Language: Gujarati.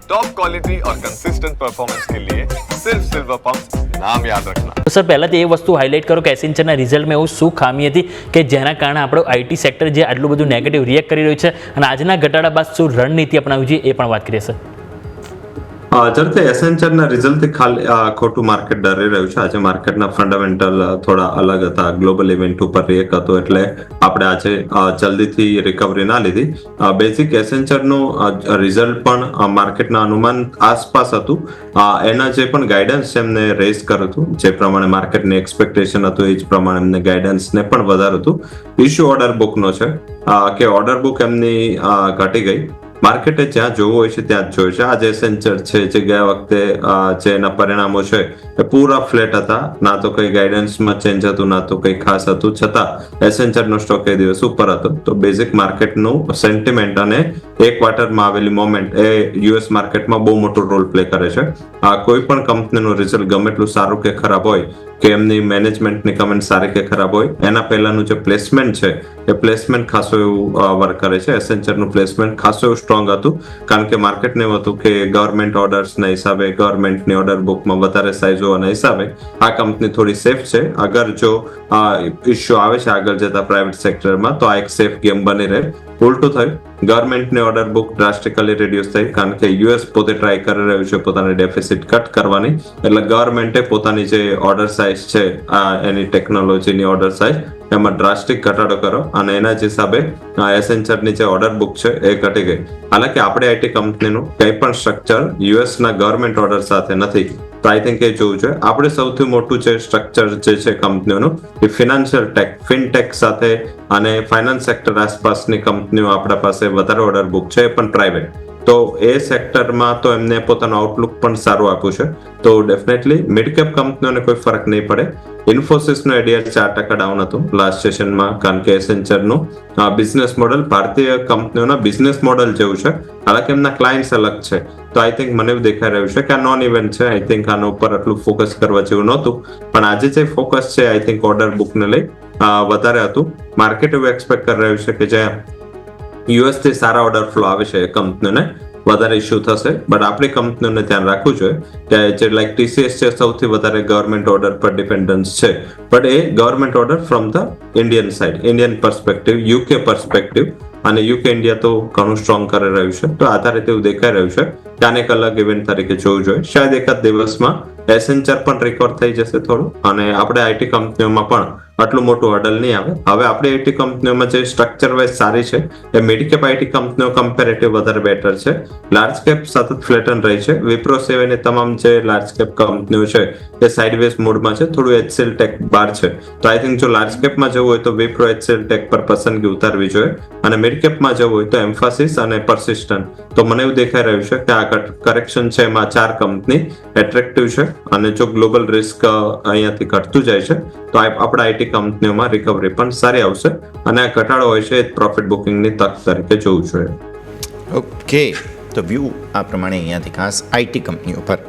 टॉप क्वालिटी और कंसिस्टेंट परफॉर्मेंस के लिए सिर्फ सिल्वर पंप नाम याद रखना। તો સર પહેલાં તો એ વસ્તુ હાઇલાઇટ કરો કે એસેન્ચરના રિઝલ્ટમાં એવું શું ખામી હતી કે જેના કારણે આપણું આઈટી સેક્ટર જે આટલું બધું નેગેટિવ રિએક્ટ કરી રહ્યું છે અને આજના ઘટાડા બાદ શું રણનીતિ અપનાવવી જોઈએ એ પણ વાત કરીએ સર. જ્યારે એસેન્ચરના રિઝલ્ટથી ખાલી ખોટું માર્કેટ ડરી રહ્યું છે. આજે માર્કેટના ફંડામેન્ટલ થોડા અલગ હતા, ગ્લોબલ ઇવેન્ટ ઉપર રિએક્ટ હતો એટલે આપણે આજે જલ્દીથી રિકવરી ના લીધી. બેઝિક એસેન્ચરનું રિઝલ્ટ પણ માર્કેટના અનુમાન આસપાસ હતું. એના જે પણ ગાઈડન્સ એમને રેઝ કર્યું હતું, જે પ્રમાણે માર્કેટની એક્સપેક્ટેશન હતું એ જ પ્રમાણે એમને ગાઈડન્સને પણ વધારે હતું. ઇશ્યુ ઓર્ડર બુકનો છે કે ઓર્ડર બુક એમની ઘટી ગઈ. માર્કેટે જ્યાં જોવું હોય છે ત્યાં જ જોયું છે. આજે એસેન્ચર છે જે ગયા વખતે જે એના પરિણામો છે એ પૂરા ફ્લેટ હતા, ના તો કઈ ગાઈડન્સમાં ચેન્જ હતું ના તો કઈ ખાસ હતું, છતાં એસેન્ચરનો સ્ટોક એ દિવસ ઉપર હતો. તો બેઝિક માર્કેટનું સેન્ટિમેન્ટ અને એક ક્વાર્ટરમાં આવેલી મોમેન્ટ એ યુએસ માર્કેટમાં બહુ મોટો રોલ પ્લે કરે છે. કોઈ પણ કંપનીનું રિઝલ્ટ ગમે એટલું સારું કે ખરાબ હોય, કે એમની મેનેજમેન્ટની કમેન્ટ સારી કે ખરાબ હોય, એના પહેલાનું જે પ્લેસમેન્ટ છે એ પ્લેસમેન્ટ ખાસું એવું વર્ક કરે છે. એસેન્ચરનું પ્લેસમેન્ટ ખાસું એવું સ્ટ્રોંગ હતું, કારણ કે માર્કેટને એવું હતું કે ગવર્મેન્ટ ઓર્ડર્સના હિસાબે, ગવર્મેન્ટની ઓર્ડર બુકમાં વધારે સાઇઝ હોવાના હિસાબે આ કંપની થોડી સેફ છે. અગર જો ઇશ્યુ આવે છે આગળ જતા પ્રાઇવેટ સેક્ટરમાં તો આ એક સેફ ગેમ બની રહે. ઉલટું થયું, ગવર્મેન્ટની ઓર્ડર બુક ડ્રાસ્ટિકલી રિડ્યુસ થઈ, કારણ કે યુએસ પોતે ટ્રાય કરી રહ્યું છે પોતાની ડેફિસિટ કટ કરવાની. એટલે ગવર્મેન્ટે પોતાની જે ઓર્ડર સાઇઝ છે એની ટેકનોલોજીની ઓર્ડર સાઇઝ એમાં ડ્રાસ્ટિક ઘટાડો કરો અને એના જ હિસાબે એસેન્ચરની જે ઓર્ડર બુક છે એ ઘટી ગઈ. હાલાકી આપણે આઈટી કંપનીનું કંઈ પણ સ્ટ્રક્ચર યુએસના ગવર્મેન્ટ ઓર્ડર સાથે નથી, તો આઈ થિંક એ જોવું જોઈએ. આપણે સૌથી મોટું જે સ્ટ્રક્ચર જે છે કંપનીઓનું એ ફિનાન્શિયલ ટેક, ફિનટેક સાથે અને ફાઇનાન્સ સેક્ટર આસપાસની કંપનીઓ આપણા પાસે વધારે ઓર્ડર બુક છે, એ પણ પ્રાઇવેટ. તો એ સેક્ટરમાં તો એમને પોતાનું આઉટલુક પણ સારું આપ્યું છે. તો ડેફિનેટલી મિડ કેપ કંપનીઓને કોઈ ફરક નહીં પડે. ઇન્ફોસિસનું એડીઆર 4% ડાઉન હતું લાસ્ટ સેશનમાં, કારણ કે એસેન્ચરનું બિઝનેસ મોડલ ભારતીય કંપનીઓના બિઝનેસ મોડલ જેવું છે, હાલાકી એમના ક્લાયન્ટ્સ અલગ છે. તો આઈ થિંક મને એવું દેખાઈ રહ્યું છે કે આ નોન ઇવેન્ટ છે. આઈ થિંક આના ઉપર આટલું ફોકસ કરવા જેવું નહોતું, પણ આજે જે ફોકસ છે આઈ થિંક ઓર્ડર બુકને લઈ વધારે હતું. માર્કેટ એવું એક્સપેક્ટ કરી રહ્યું છે કે જ્યાં યુએસ થી સારા ઓર્ડર ફ્લો આવે છે એ કંપનીઓને વધારે ઇશ્યુ થશે. બટ આપણી કંપનીઓને ધ્યાન રાખવું જોઈએ કે જે લાઈક ટીસીએસ છે સૌથી વધારે ગવર્મેન્ટ ઓર્ડર પર ડિપેન્ડન્સ છે, but A government order from the Indian side, Indian perspective, UK perspective, અને યુકે ઇન્ડિયા તો ઘણું સ્ટ્રોંગ કરી રહ્યું છે. તો આધારિત એવું દેખાઈ રહ્યું છે કે આને એક અલગ ઇવેન્ટ તરીકે જોવું જોઈએ. શાયદ એકાદ દિવસમાં એસેન્ચર પણ રિકવર થઈ જશે થોડું, અને આપણે આઈટી કંપનીઓમાં પણ આટલું મોટું હર્ડલ નહીં આવે. હવે આપણે આઈટી કંપનીઓમાં જે સ્ટ્રક્ચર વાઇઝ સારી છે એ મિડ કેપ આઈટી કંપનીઓ કમ્પેરેટિવ વધારે બેટર છે. લાર્જ કેપ સતત ફ્લેટન રહી છે. વિપ્રો સેવાની તમામ જે લાર્જ કેપ કંપનીઓ છે એ સાઇડવેઝ મોડમાં છે, થોડું એચસીએલ ટેક બહાર છે. તો આઈ થિંક જો લાર્જ કેપમાં જવું હોય તો વિપ્રો એચસીએલ ટેક પર પસંદગી ઉતારવી જોઈએ, અને મિડ કેપમાં જવું હોય તો એમ્ફાસિસ અને પર્સિસ્ટન્ટ. તો મને એવું દેખાઈ રહ્યું છે કે આ કરેક્શન છે એમાં 4 કંપની એટ્રેક્ટિવ છે, અને જો ગ્લોબલ રિસ્ક અહીંયાથી ઘટતું જાય છે તો આપણા આઈટી કંપનીઓમાં રિકવરી પણ સારી આવશે, અને આ ઘટાડો હોય છે એ પ્રોફિટ બુકિંગની તક તરીકે જોવું જોઈએ. ઓકે, તો વ્યૂ આ પ્રમાણે અહીંયાથી ખાસ આઈટી કંપનીઓ પર